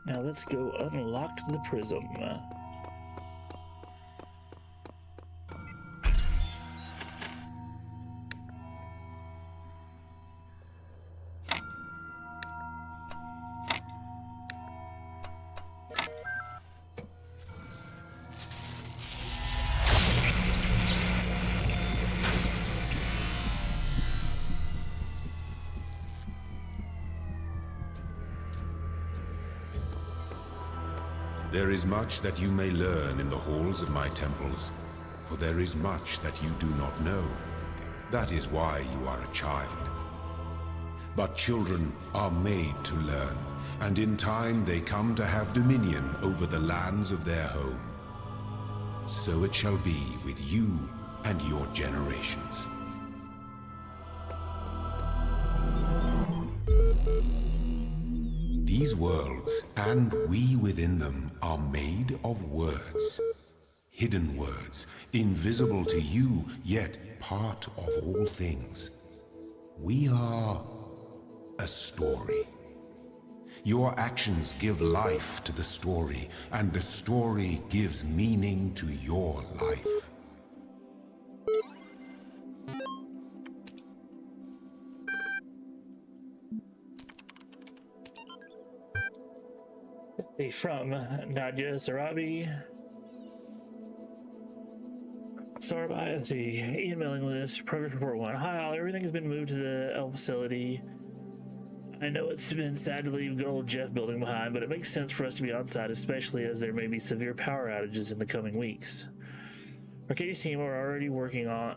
Now let's go unlock the prism. There is much that you may learn in the halls of my temples, for there is much that you do not know. That is why you are a child. But children are made to learn, and in time they come to have dominion over the lands of their home. So it shall be with you and your generations. These worlds, and we within them, are made of words. Hidden words, invisible to you, yet part of all things. We are a story. Your actions give life to the story, and the story gives meaning to your life. From Nadia Sarabi. Sarabi, let's see. Ian mailing list, progress report 1. Hi all, everything has been moved to the L facility. I know it's been sad to leave good old Jeff building behind, but it makes sense for us to be on site, especially as there may be severe power outages in the coming weeks. Arcadie's team are already working on...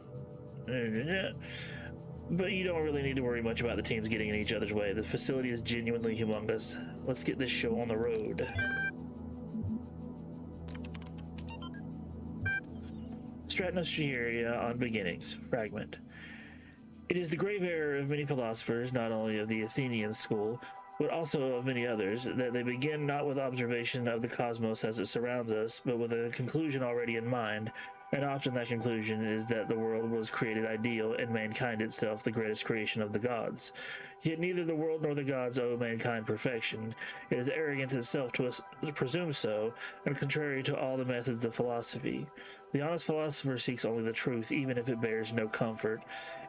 But you don't really need to worry much about the teams getting in each other's way. The facility is genuinely humongous. Let's get this show on the road. Stratosphere on beginnings. Fragment. It is the grave error of many philosophers, not only of the Athenian school, but also of many others, that they begin not with observation of the cosmos as it surrounds us, but with a conclusion already in mind, and often that conclusion is that the world was created ideal and mankind itself the greatest creation of the gods. Yet neither the world nor the gods owe mankind perfection. It is arrogance itself to presume so, and contrary to all the methods of philosophy. The honest philosopher seeks only the truth, even if it bears no comfort,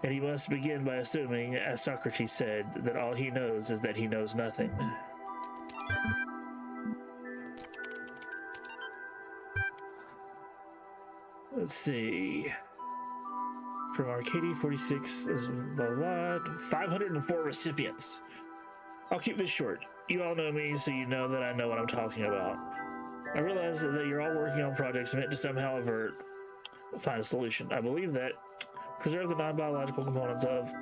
and he must begin by assuming, as Socrates said, that all he knows is that he knows nothing. Let's see. From Arcadia 46, blah, blah, 504 recipients. I'll keep this short. You all know me, so you know that I know what I'm talking about. I realize that you're all working on projects meant to somehow find a solution. I believe that preserve the non-biological components of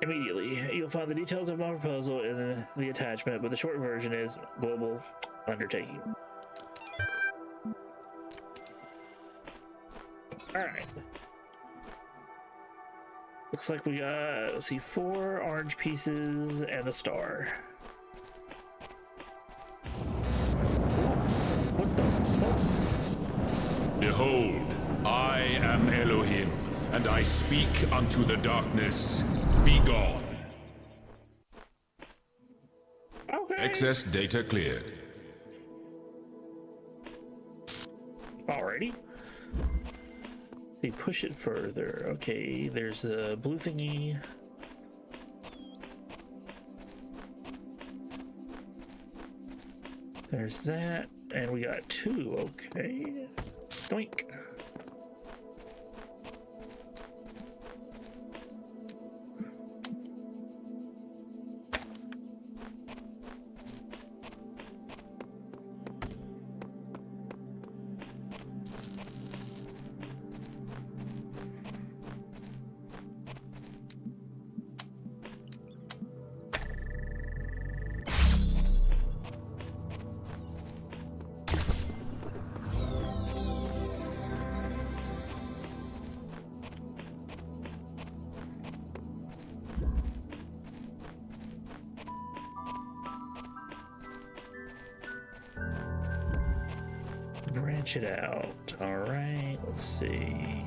immediately. You'll find the details of my proposal in the attachment, but the short version is global undertaking. Alright. Looks like we got, let's see, 4 orange pieces and a star. What the fuck? Behold, I am Elohim, and I speak unto the darkness, be gone. Okay. Excess data cleared. Alrighty. They push it further. Okay, there's the blue thingy. There's that, and we got 2. Okay, doink. Branch it out. All right, let's see.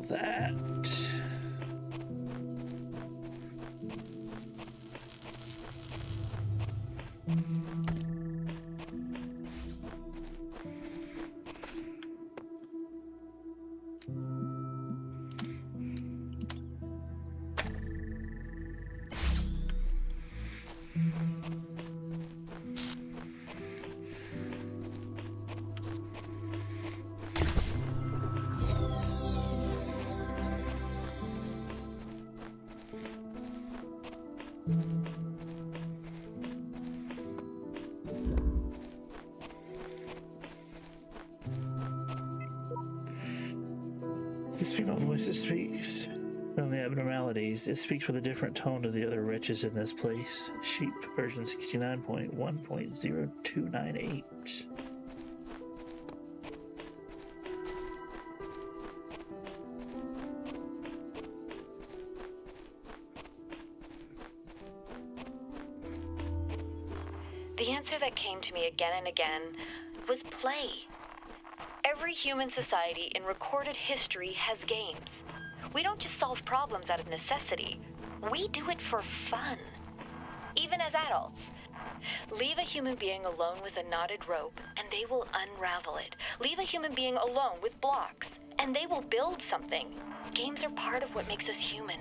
that. This female voice that speaks from the abnormalities. It speaks with a different tone to the other wretches in this place. Sheep version 69.1.0298. The answer that came to me again and again was play. Every human society in recorded history has games. We don't just solve problems out of necessity. We do it for fun. Even as adults. Leave a human being alone with a knotted rope, and they will unravel it. Leave a human being alone with blocks, and they will build something. Games are part of what makes us human.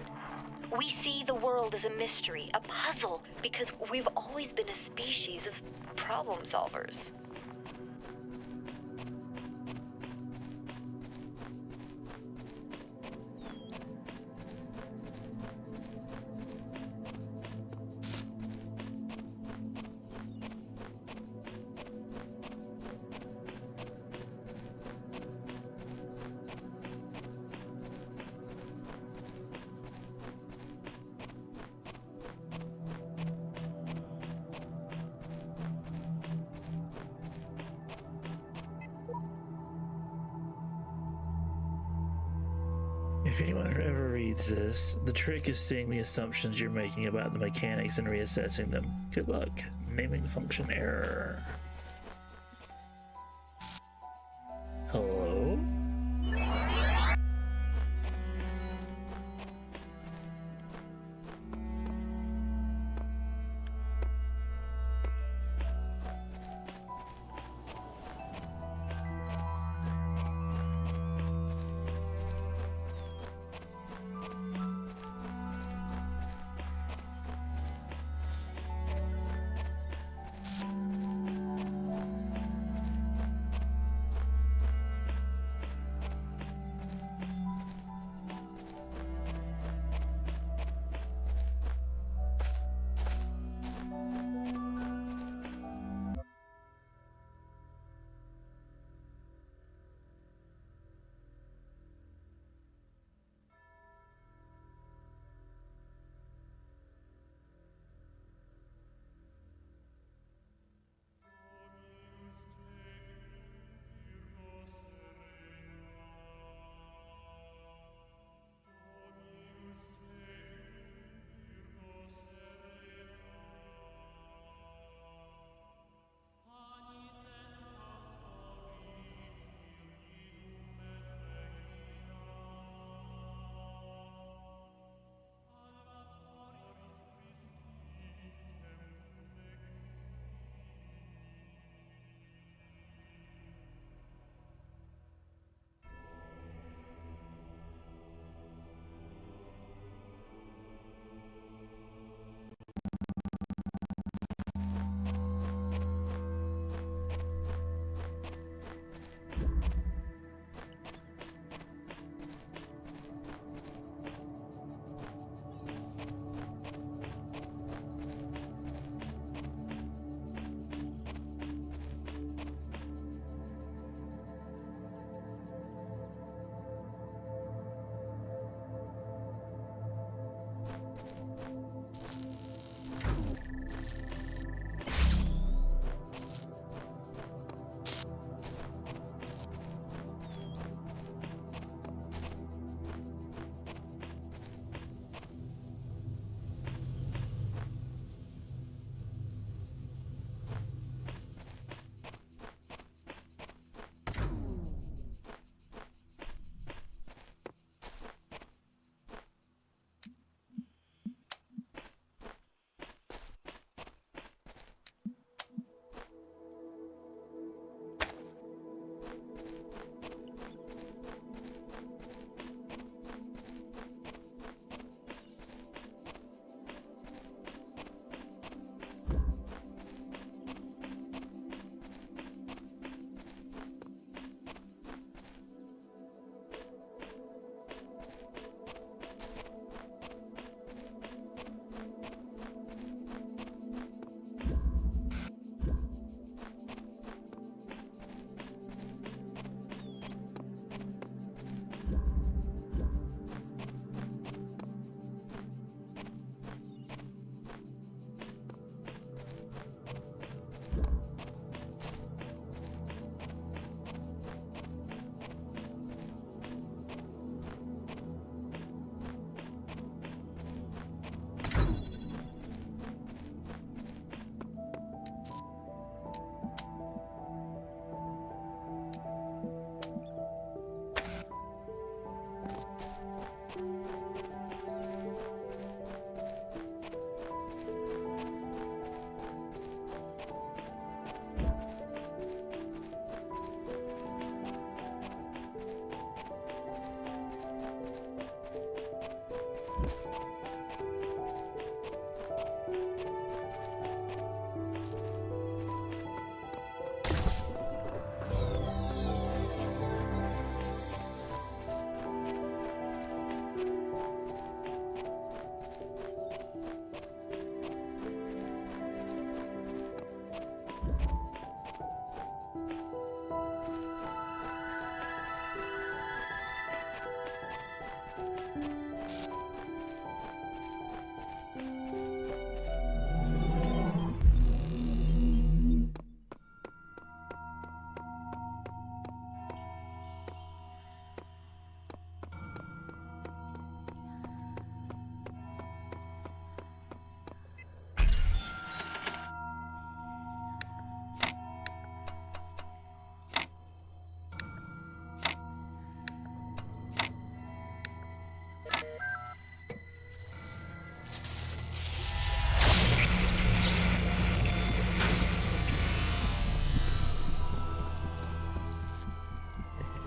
We see the world as a mystery, a puzzle, because we've always been a species of problem solvers. If anyone ever reads this, the trick is seeing the assumptions you're making about the mechanics and reassessing them. Good luck. Naming function error. Hello?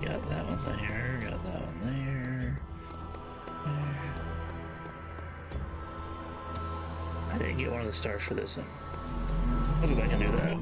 Got that one there, got that one there. I didn't get one of the stars for this one. I'll go back and do that.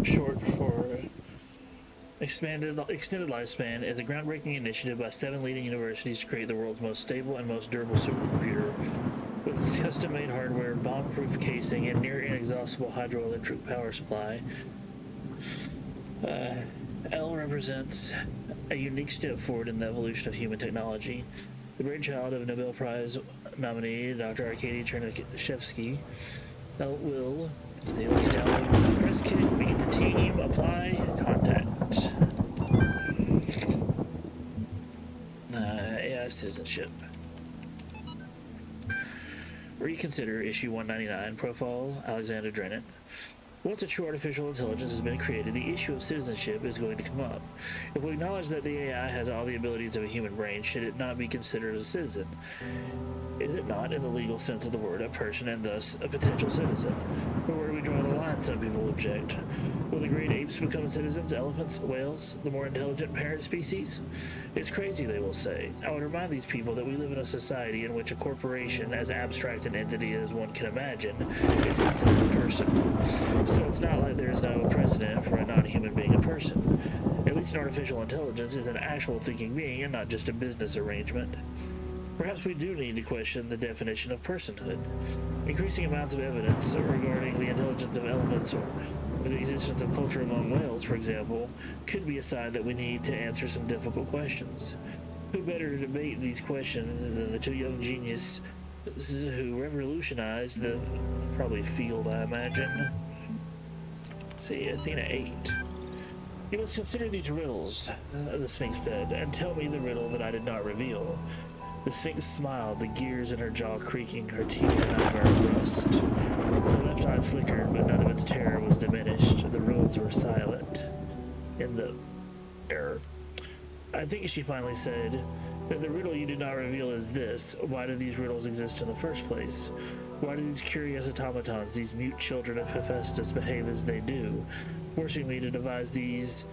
Short for extended lifespan, is a groundbreaking initiative by 7 leading universities to create the world's most stable and most durable supercomputer. With custom-made hardware, bomb-proof casing, and near-inexhaustible hydroelectric power supply, L represents a unique step forward in the evolution of human technology. The brainchild of Nobel Prize nominee Dr. Arkady Chernyshevsky, L will please download the press kit, meet the team, apply, contact. AI citizenship. Reconsider issue 199, profile Alexander Drennan. Once a true artificial intelligence has been created, the issue of citizenship is going to come up. If we acknowledge that the AI has all the abilities of a human brain, should it not be considered a citizen? Is it not, in the legal sense of the word, a person and thus a potential citizen? But where do we draw the line, some people object? Will the great apes become citizens, elephants, whales, the more intelligent parent species? It's crazy, they will say. I would remind these people that we live in a society in which a corporation, as abstract an entity as one can imagine, is considered a person. So it's not like there is no precedent for a non-human being a person. At least an artificial intelligence is an actual thinking being and not just a business arrangement. Perhaps we do need to question the definition of personhood. Increasing amounts of evidence regarding the intelligence of elephants or the existence of culture among whales, for example, could be a sign that we need to answer some difficult questions. Who better to debate these questions than the two young geniuses who revolutionized the probably field, I imagine. Let's see, Athena 8. You must consider these riddles, the Sphinx said, and tell me the riddle that I did not reveal. The Sphinx smiled, the gears in her jaw creaking, her teeth a nightmare of rust. Her left eye flickered, but none of its terror was diminished. The roads were silent. In the air. I think she finally said that the riddle you did not reveal is this. Why do these riddles exist in the first place? Why do these curious automatons, these mute children of Hephaestus, behave as they do, forcing me to devise these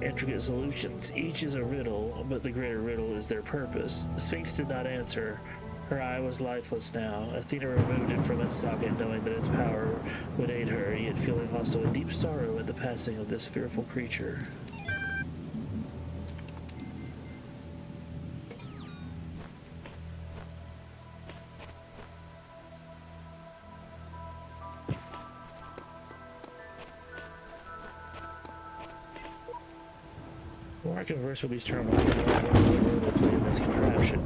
intricate solutions? Each is a riddle, but the greater riddle is their purpose. The Sphinx did not answer. Her eye was lifeless now. Athena removed it from its socket, knowing that its power would aid her, yet feeling also a deep sorrow at the passing of this fearful creature. The more I converse with these terminals, the more I wonder what role they play in this contraption.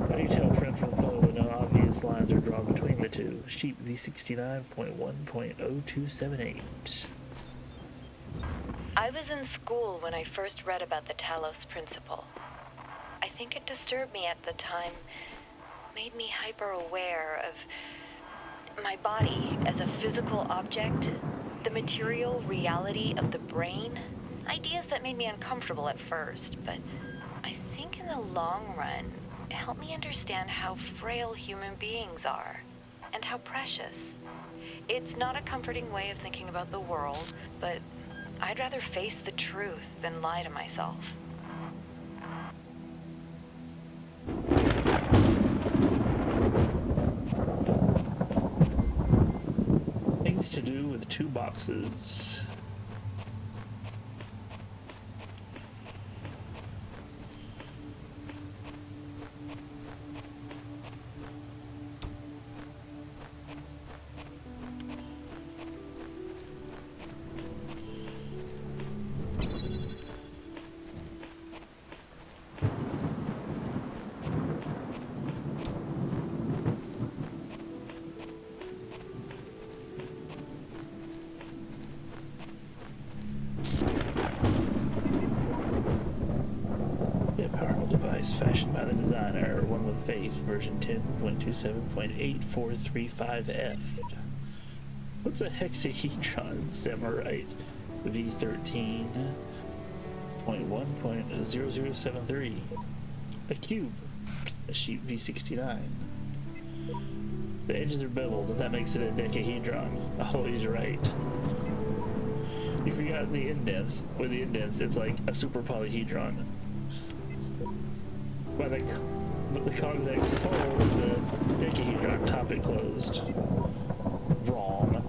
How do you tell friend from foe when no obvious lines are drawn between the two? Sheep V69.1.0278. I was in school when I first read about the Talos Principle. I think it disturbed me at the time, made me hyper-aware of my body as a physical object, the material reality of the brain. Ideas that made me uncomfortable at first, but I think in the long run, it helped me understand how frail human beings are and how precious. It's not a comforting way of thinking about the world, but I'd rather face the truth than lie to myself. Things to do with two boxes. Fashioned by the designer, one with faith, version 10.27.8435F. What's a hexahedron, Samarite? V13.1.0073. A cube. A sheep V69. The edges are beveled, and that makes it a decahedron. Oh, he's right. You forgot the indents. With the indents, it's like a super polyhedron. But the convex hull is a decahedron, top it closed. Wrong.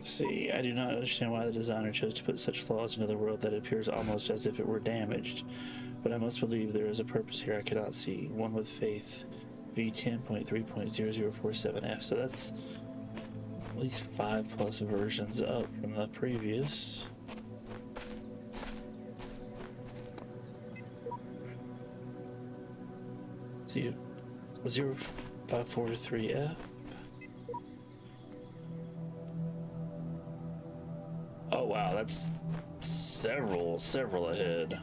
See, I do not understand why the designer chose to put such flaws into the world that it appears almost as if it were damaged. But I must believe there is a purpose here I cannot see. One with faith. V10.3.0047F. So that's at least 5+ versions up from the previous. Let's see, 0543F. Oh wow, that's several ahead.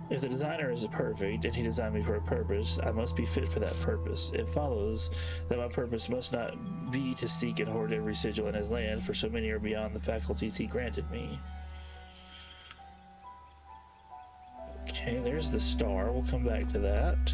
If the designer is perfect and he designed me for a purpose, I must be fit for that purpose. It follows that my purpose must not be to seek and hoard every sigil in his land, for so many are beyond the faculties he granted me. Okay, there's the star. We'll come back to that.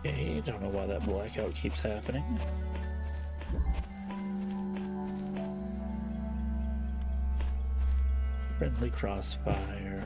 Okay, don't know why that blackout keeps happening. Friendly crossfire.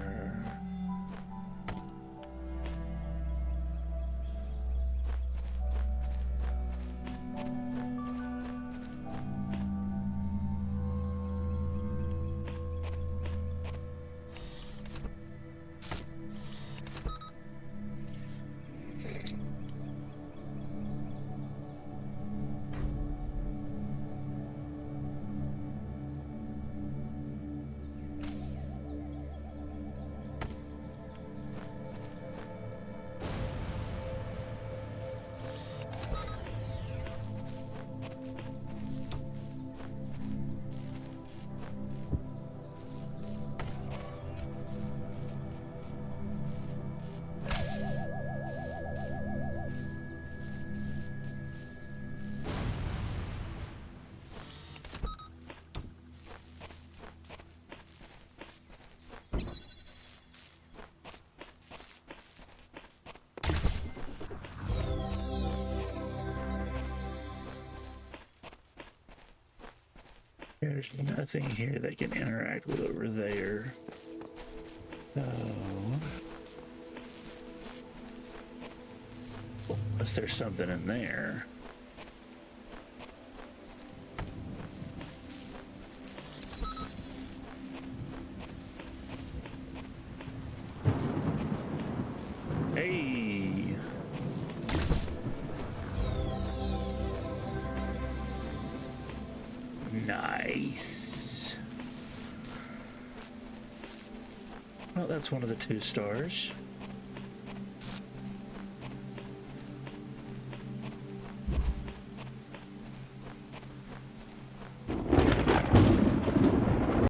There's nothing here that can interact with over there. So, unless there's something in there. Hey! Nice. Well, that's one of the 2 stars.